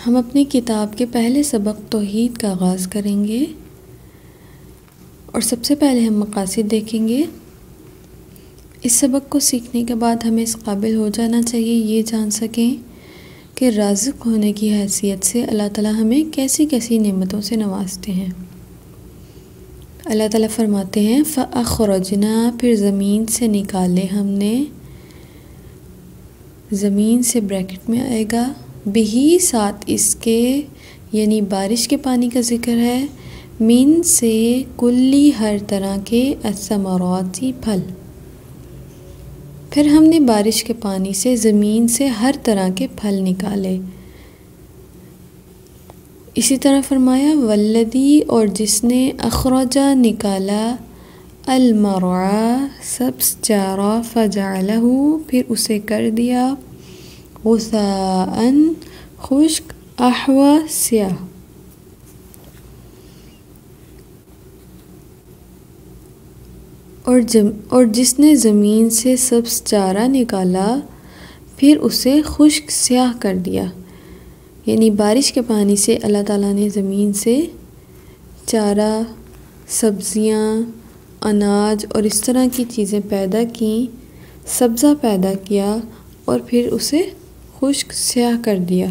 हम अपनी किताब के पहले सबक तौहीद का आगाज़ करेंगे और सबसे पहले हम मक़ासिद देखेंगे। इस सबक को सीखने के बाद हमें इस काबिल हो जाना चाहिए ये जान सकें कि राज़िक़ होने की हैसियत से अल्लाह ताला हमें कैसी कैसी नेमतों से नवाजते हैं। अल्लाह ताला फरमाते हैं फ़अख़रजना, फिर ज़मीन से निकाले हमने, ज़मीन से ब्रैकेट में आएगा, बिही साथ इसके यानी बारिश के पानी का ज़िक्र है, मिन से कुल्ली हर तरह के असमराती फल। फिर हमने बारिश के पानी से ज़मीन से हर तरह के फल निकाले। इसी तरह फरमाया वल्लदी, और जिसने अखरजा निकाला, अलमरआ सब्ज़ चारा, फजअलहू फिर उसे कर दिया, गुसाअन खुश्क, अहवा स्याह। और जिसने ज़मीन से सब्ज़ चारा निकाला फिर उसे खुश्क स्याह कर दिया, यानी बारिश के पानी से अल्लाह ताला ने ज़मीन से चारा, सब्ज़ियाँ, अनाज और इस तरह की चीज़ें पैदा की, सब्ज़ा पैदा किया और फिर उसे खुश्क स्याह कर दिया।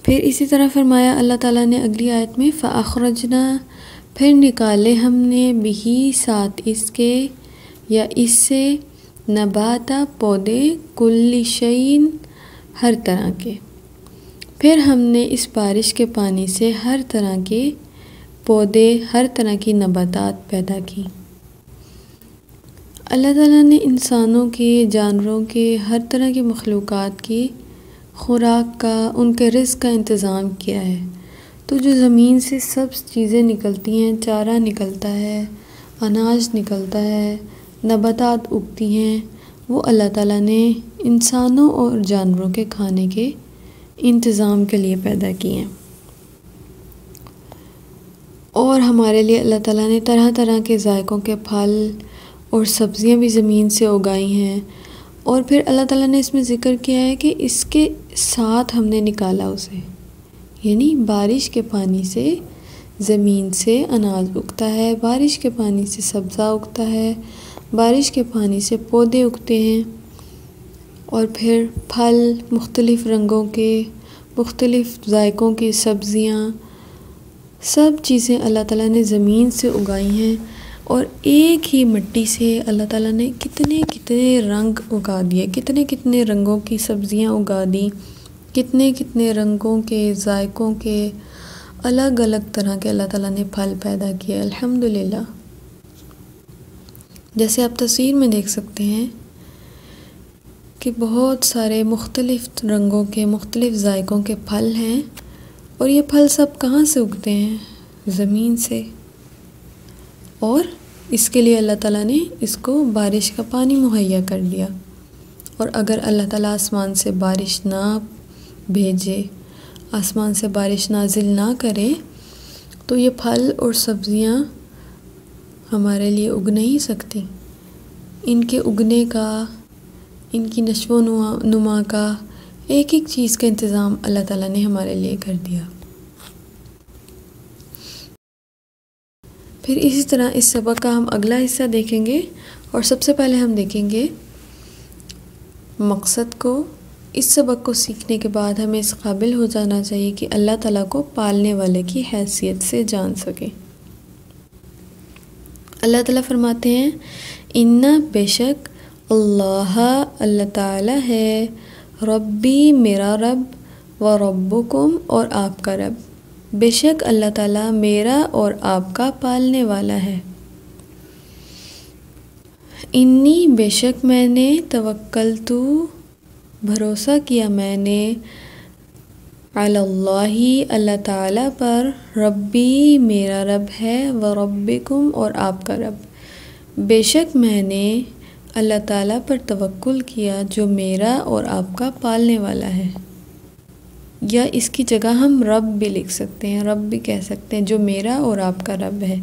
फिर इसी तरह फरमाया अल्लाह ताला ने अगली आयत में फ़अख़रजना, फिर निकाले हमने, बिही साथ इसके या इससे, नबाता पौधे, कुल्ली शैइन हर तरह के। फिर हमने इस बारिश के पानी से हर तरह के पौधे, हर तरह की नबातात पैदा की। अल्लाह ताला ने इंसानों के, जानवरों के, हर तरह की मखलूक़ात की खुराक का, उनके रिज़्क़ का इंतज़ाम किया है। तो जो ज़मीन से सब चीज़ें निकलती हैं, चारा निकलता है, अनाज निकलता है, नबातात उगती हैं, वो अल्लाह ताला ने इंसानों और जानवरों के खाने के इंतज़ाम के लिए पैदा किए हैं। और हमारे लिए अल्लाह ताला ने तरह तरह के ज़ायक़ों के फल और सब्ज़ियाँ भी ज़मीन से उगाई हैं। और फिर अल्लाह ताला ने इसमें ज़िक्र किया है कि इसके साथ हमने निकाला उसे, यानी बारिश के पानी से ज़मीन से अनाज उगता है, बारिश के पानी से सब्ज़ा उगता है, बारिश के पानी से पौधे उगते हैं और फिर फल, मुख्तलिफ़ रंगों के, मुख्तलिफ़ ज़ायक़ों की सब्ज़ियाँ, सब चीज़ें अल्लाह ताला ने ज़मीन से उगाई हैं। और एक ही मिट्टी से अल्लाह ताला ने कितने कितने रंग उगा दिए, कितने कितने रंगों की सब्ज़ियाँ उगा दी, कितने कितने रंगों के, ज़ायक़ों के, अलग अलग तरह के अल्लाह ताला ने फल पैदा किए। अल्हम्दुलिल्लाह। जैसे आप तस्वीर में देख सकते हैं कि बहुत सारे मुख्तलिफ़ रंगों के, मुख्तलिफ़ ज़ायक़ों के फल हैं और ये फल सब कहाँ से उगते हैं? ज़मीन से। और इसके लिए अल्लाह ताला ने इसको बारिश का पानी मुहैया कर दिया। और अगर अल्लाह ताला आसमान से बारिश ना भेजे, आसमान से बारिश नाजिल ना करे, तो ये फल और सब्ज़ियाँ हमारे लिए उग नहीं सकती। इनके उगने का, इनकी नश्व नुमा का, एक एक चीज़ का इंतज़ाम अल्लाह ताला ने हमारे लिए कर दिया। फिर इसी तरह इस सबक का हम अगला हिस्सा देखेंगे और सबसे पहले हम देखेंगे मकसद को। इस सबक को सीखने के बाद हमें इस काबिल हो जाना चाहिए कि अल्लाह ताला को पालने वाले की हैसियत से जान सकें। अल्लाह ताला फरमाते हैं इन्ना बेशक अल्लाह ताला है, रब्बी मेरा रब, व रब्बुकुम और आपका रब। बेशक अल्लाह ताला मेरा और आपका पालने वाला है। इन्नी बेशक मैंने, तवक्कलतु भरोसा किया मैंने, अलल्लाही अल्लाह ताला पर, रब्बी मेरा रब है, व रब्बिकुम और आपका रब। बेशक मैंने अल्लाह ताला पर तवक्कुल किया जो मेरा और आपका पालने वाला है। या इसकी जगह हम रब भी लिख सकते हैं, रब भी कह सकते हैं, जो मेरा और आपका रब है।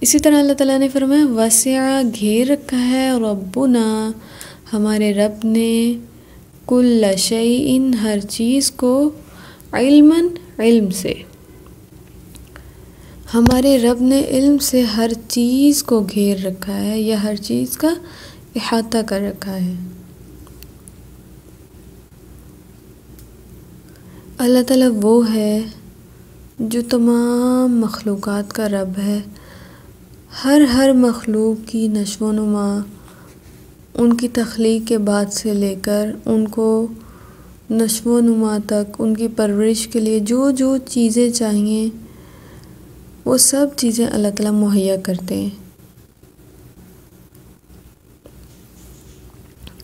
इसी तरह अल्लाह ताला ने फरमाया वसिया घेर रखा है, रब्बुना हमारे रब ने, कुल्ल शैइन, हर चीज़ को, इल्मन, इल्म से। हमारे रब ने इल्म से हर चीज़ को घेर रखा है या हर चीज़ का इहाता कर रखा है। अल्लाह ताला वो है जो तमाम मखलूक़ात का रब है। हर मखलूक की नशो नुमा उनकी तख्लीक के बाद से लेकर उनको नशो नुमा तक, उनकी परवरिश के लिए जो जो चीज़ें चाहिए वो सब चीज़ें अल्लाह ताला मुहैया करते हैं।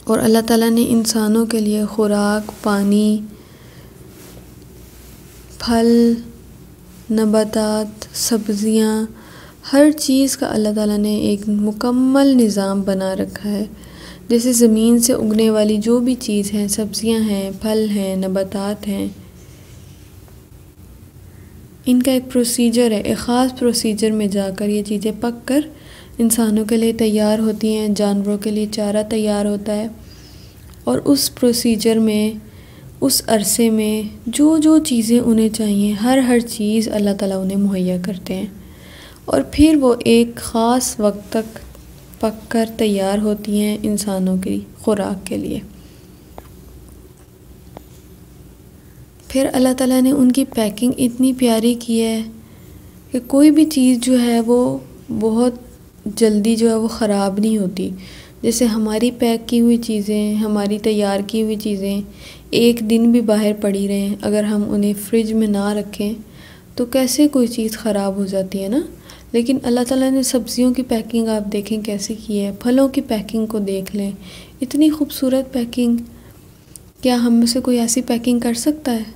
और अल्लाह ताला ने इंसानों के लिए खुराक, पानी, फल, नबातात, सब्ज़ियाँ, हर चीज़ का अल्लाह ताला ने एक मुकम्मल निज़ाम बना रखा है। जैसे ज़मीन से उगने वाली जो भी चीज़ हैं, सब्ज़ियाँ हैं, फल हैं, नबातात हैं, इनका एक प्रोसीजर है। एक ख़ास प्रोसीजर में जाकर ये चीज़ें पक कर इंसानों के लिए तैयार होती हैं, जानवरों के लिए चारा तैयार होता है। और उस प्रोसीजर में, उस अरसे में जो जो चीज़ें उन्हें चाहिए, हर चीज़ अल्लाह ताला उन्हें मुहैया करते हैं। और फिर वो एक ख़ास वक्त तक पक कर तैयार होती हैं इंसानों की खुराक के लिए। फिर अल्लाह ताला ने उनकी पैकिंग इतनी प्यारी की है कि कोई भी चीज़ जो है वो बहुत जल्दी जो है वो ख़राब नहीं होती। जैसे हमारी पैक की हुई चीज़ें, हमारी तैयार की हुई चीज़ें एक दिन भी बाहर पड़ी रहें, अगर हम उन्हें फ्रिज में ना रखें तो कैसे कोई चीज़ ख़राब हो जाती है ना। लेकिन अल्लाह ताला ने सब्ज़ियों की पैकिंग आप देखें कैसे की है, फलों की पैकिंग को देख लें, इतनी खूबसूरत पैकिंग। क्या हम में से कोई ऐसी पैकिंग कर सकता है?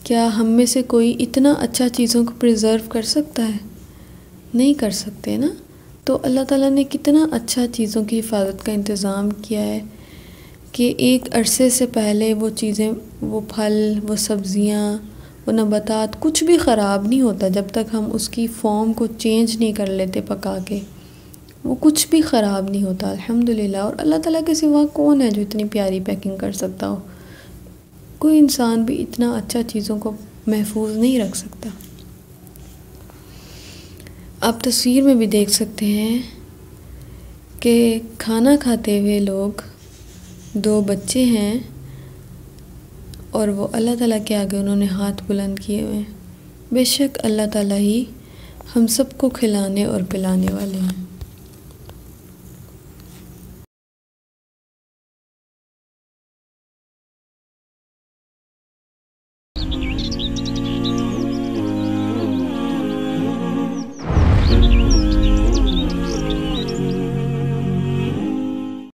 क्या हम में से कोई इतना अच्छा चीज़ों को प्रिज़र्व कर सकता है? नहीं कर सकते ना। तो अल्लाह ताला ने कितना अच्छा चीज़ों की हिफाजत का इंतज़ाम किया है कि एक अरसे से पहले वो चीज़ें, वो फल, वो सब्ज़ियाँ, वो नबातात कुछ भी ख़राब नहीं होता जब तक हम उसकी फ़ॉर्म को चेंज नहीं कर लेते पका के। वो कुछ भी ख़राब नहीं होता अल्हम्दुलिल्लाह। और अल्लाह ताला के सिवा कौन है जो इतनी प्यारी पैकिंग कर सकता हो? कोई इंसान भी इतना अच्छा चीज़ों को महफूज नहीं रख सकता। आप तस्वीर में भी देख सकते हैं कि खाना खाते हुए लोग, दो बच्चे हैं और वो अल्लाह ताला के आगे उन्होंने हाथ बुलंद किए हुए हैं। बेशक अल्लाह ताला ही हम सबको खिलाने और पिलाने वाले हैं।